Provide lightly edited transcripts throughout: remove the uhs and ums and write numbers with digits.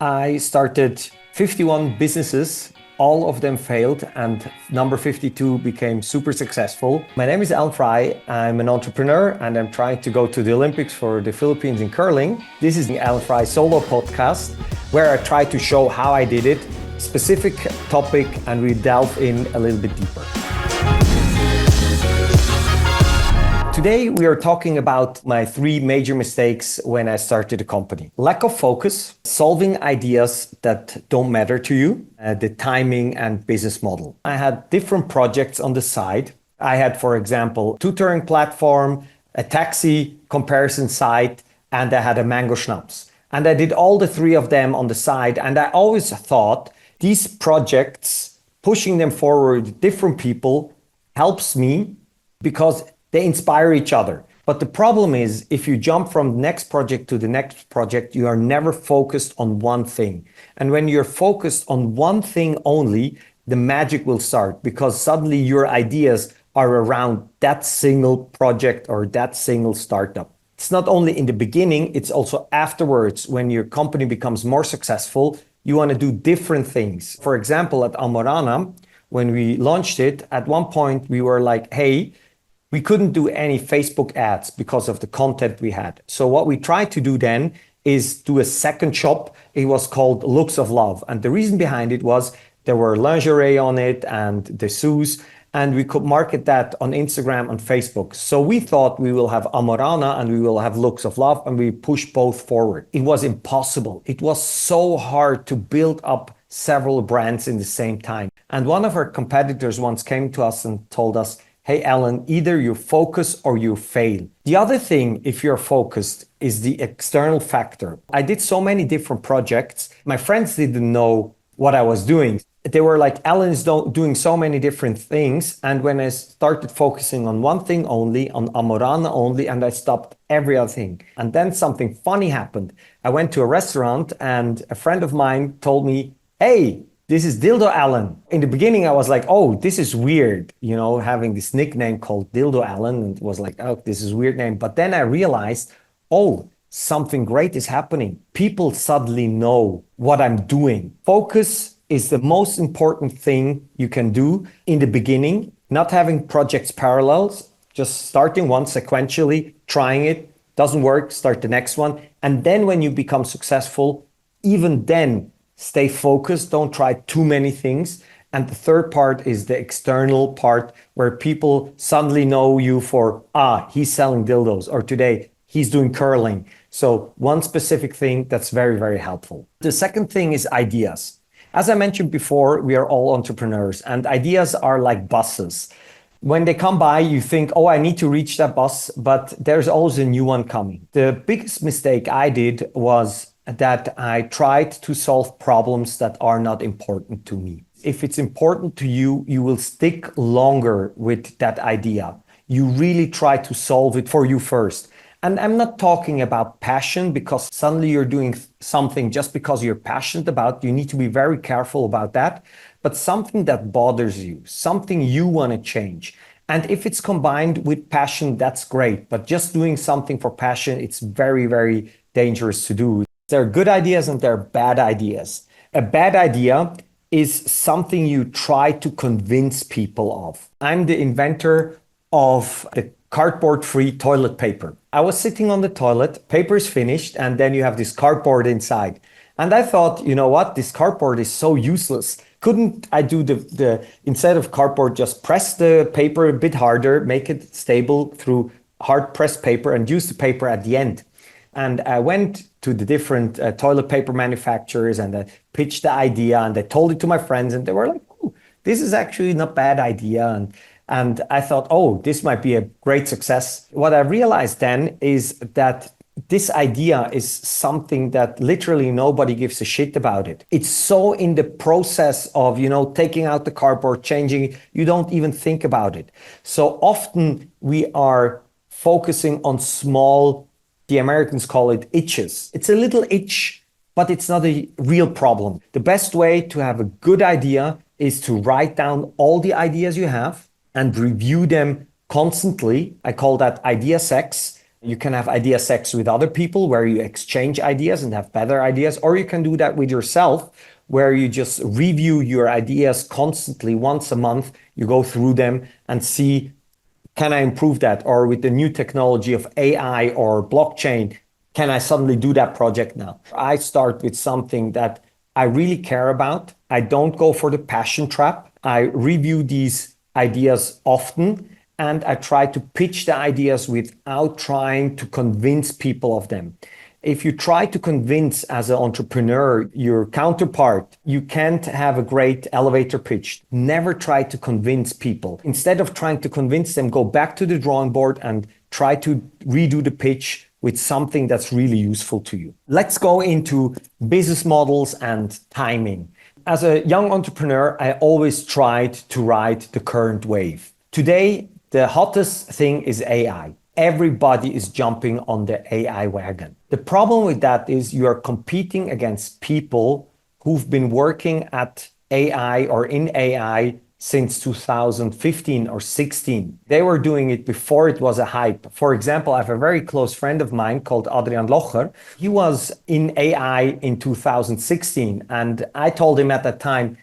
I started 51 businesses. All of them failed, and number 52 became super successful. My name is Frei. I'm an entrepreneur, and I'm trying to go to the Olympics for the Philippines in curling. This is the Frei solo podcast, where I try to show how I did it, specific topic, and we delve in a little bit deeper. Today, we are talking about my three major mistakes when I started a company. Lack of focus, solving ideas that don't matter to you, the timing and business model. I had different projects on the side. I had, for example, tutoring platform, a taxi comparison site, and I had a mango schnapps. And I did all the three of them on the side. And I always thought these projects, pushing them forward, different people, helps me because they inspire each other. But the problem is, if you jump from the next project to the next project, you are never focused on one thing. And when you're focused on one thing only, the magic will start because suddenly your ideas are around that single project or that single startup. It's not only in the beginning, it's also afterwards. When your company becomes more successful, you want to do different things. For example, at Almorana, when we launched it, at one point we were like, hey, we couldn't do any Facebook ads because of the content we had. So what we tried to do then is do a second shop. It was called Looks of Love. And the reason behind it was there were lingerie on it and dessous, and we could market that on Instagram and Facebook. So we thought we will have Almorana and we will have Looks of Love, and we pushed both forward. It was impossible. It was so hard to build up several brands in the same time. And one of our competitors once came to us and told us, hey, Alan, either you focus or you fail. The other thing, if you're focused, is the external factor. I did so many different projects. My friends didn't know what I was doing. They were like, Alan is doing so many different things. And when I started focusing on one thing only, on Almorana only, and I stopped every other thing. And then something funny happened. I went to a restaurant and a friend of mine told me, hey, this is Dildo Alan. In the beginning, I was like, oh, this is weird, having this nickname called Dildo Alan. And it was like, oh, this is a weird name. But then I realized, oh, something great is happening. People suddenly know what I'm doing. Focus is the most important thing you can do in the beginning. Not having projects parallels, just starting one sequentially, trying it, doesn't work, start the next one. And then when you become successful, even then, stay focused, don't try too many things. And the third part is the external part where people suddenly know you for, he's selling dildos, or today he's doing curling. So one specific thing that's very, very helpful. The second thing is ideas. As I mentioned before, we are all entrepreneurs and ideas are like buses. When they come by, you think, oh, I need to reach that bus, but there's always a new one coming. The biggest mistake I did was that I tried to solve problems that are not important to me. If it's important to you, you will stick longer with that idea. You really try to solve it for you first. And I'm not talking about passion, because suddenly you're doing something just because you're passionate about. You need to be very careful about that. But something that bothers you, something you want to change. And if it's combined with passion, that's great. But just doing something for passion, it's very, very dangerous to do. There are good ideas and there are bad ideas. A bad idea is something you try to convince people of. I'm the inventor of the cardboard-free toilet paper. I was sitting on the toilet, paper is finished, and then you have this cardboard inside. And I thought, you know what, this cardboard is so useless. Couldn't I do the instead of cardboard, just press the paper a bit harder, make it stable through hard pressed paper and use the paper at the end? And I went to the different toilet paper manufacturers and I pitched the idea and I told it to my friends and they were like, oh, this is actually not a bad idea. And I thought, oh, this might be a great success. What I realized then is that this idea is something that literally nobody gives a shit about it. It's so in the process of, taking out the cardboard, changing it, you don't even think about it. So often we are focusing on small, the Americans call it itches. It's a little itch, but it's not a real problem. The best way to have a good idea is to write down all the ideas you have and review them constantly. I call that idea sex. You can have idea sex with other people where you exchange ideas and have better ideas, or you can do that with yourself where you just review your ideas constantly. Once a month, you go through them and see, can I improve that? Or with the new technology of AI or blockchain, can I suddenly do that project now? I start with something that I really care about. I don't go for the passion trap. I review these ideas often, and I try to pitch the ideas without trying to convince people of them. If you try to convince as an entrepreneur your counterpart, you can't have a great elevator pitch. Never try to convince people. Instead of trying to convince them, go back to the drawing board and try to redo the pitch with something that's really useful to you. Let's go into business models and timing. As a young entrepreneur, I always tried to ride the current wave. Today, the hottest thing is AI. Everybody is jumping on the AI wagon. The problem with that is you are competing against people who've been working at AI or in AI since 2015 or 16. They were doing it before it was a hype. For example, I have a very close friend of mine called Adrian Locher. He was in AI in 2016, and I told him at that time,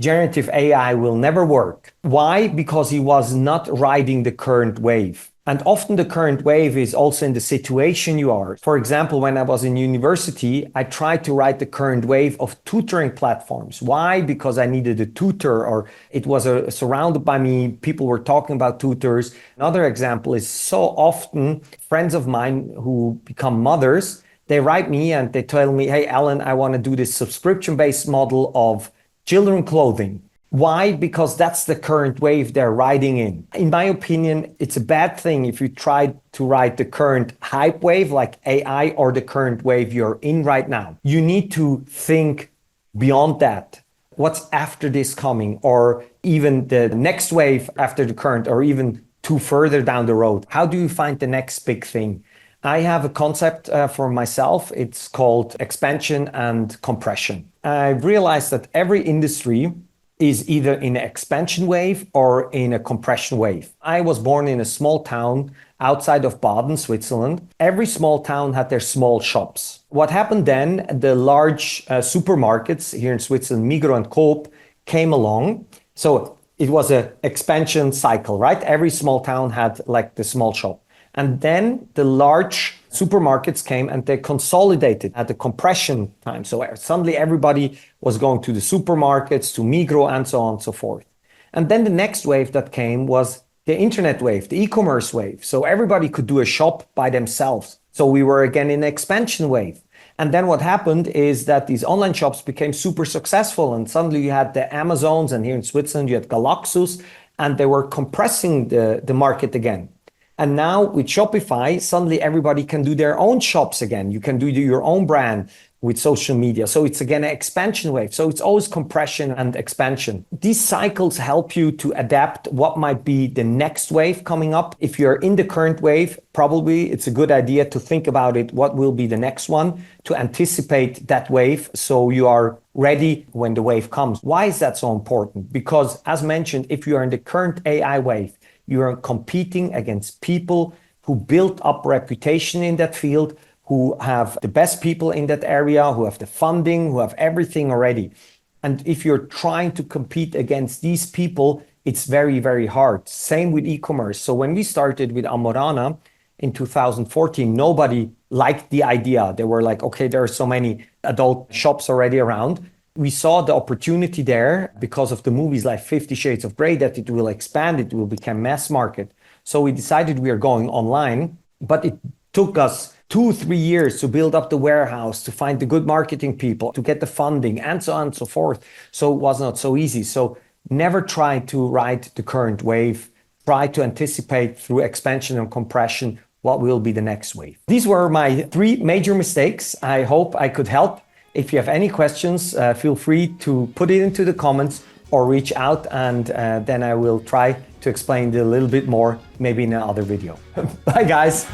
generative AI will never work. Why? Because he was not riding the current wave. And often the current wave is also in the situation you are. For example, when I was in university, I tried to ride the current wave of tutoring platforms. Why? Because I needed a tutor, or it was surrounded by me. People were talking about tutors. Another example is so often friends of mine who become mothers, they write me and they tell me, hey, Alan, I want to do this subscription-based model of children clothing. Why? Because that's the current wave they're riding in. In my opinion, it's a bad thing if you try to ride the current hype wave like AI or the current wave you're in right now. You need to think beyond that. What's after this coming, or even the next wave after the current, or even two further down the road? How do you find the next big thing? I have a concept for myself. It's called expansion and compression. I've realized that every industry is either in an expansion wave or in a compression wave. I was born in a small town outside of Baden, Switzerland. Every small town had their small shops. What happened then, the large supermarkets here in Switzerland, Migros and Coop, came along. So it was an expansion cycle, right? Every small town had like the small shop. And then the large supermarkets came and they consolidated at the compression time. So suddenly everybody was going to the supermarkets, to Migros, and so on and so forth. And then the next wave that came was the internet wave, the e-commerce wave. So everybody could do a shop by themselves. So we were again in an expansion wave. And then what happened is that these online shops became super successful. And suddenly you had the Amazons, and here in Switzerland you had Galaxus, and they were compressing the market again. And now with Shopify, suddenly everybody can do their own shops again. You can do your own brand with social media. So it's again an expansion wave. So it's always compression and expansion. These cycles help you to adapt what might be the next wave coming up. If you're in the current wave, probably it's a good idea to think about it. What will be the next one, to anticipate that wave so you are ready when the wave comes. Why is that so important? Because as mentioned, if you are in the current AI wave, you are competing against people who built up reputation in that field, who have the best people in that area, who have the funding, who have everything already. And if you're trying to compete against these people, it's very, very hard. Same with e-commerce. So when we started with Amorana in 2014, nobody liked the idea. They were like, okay, there are so many adult shops already around. We saw the opportunity there because of the movies like 50 Shades of Grey, that it will expand, it will become mass market. So we decided we are going online, but it took us 2-3 years to build up the warehouse, to find the good marketing people, to get the funding, and so on and so forth. So it was not so easy. So never try to ride the current wave. Try to anticipate through expansion and compression what will be the next wave. These were my 3 major mistakes. I hope I could help. If you have any questions, feel free to put it into the comments or reach out, and then I will try to explain it a little bit more, maybe in another video. Bye guys.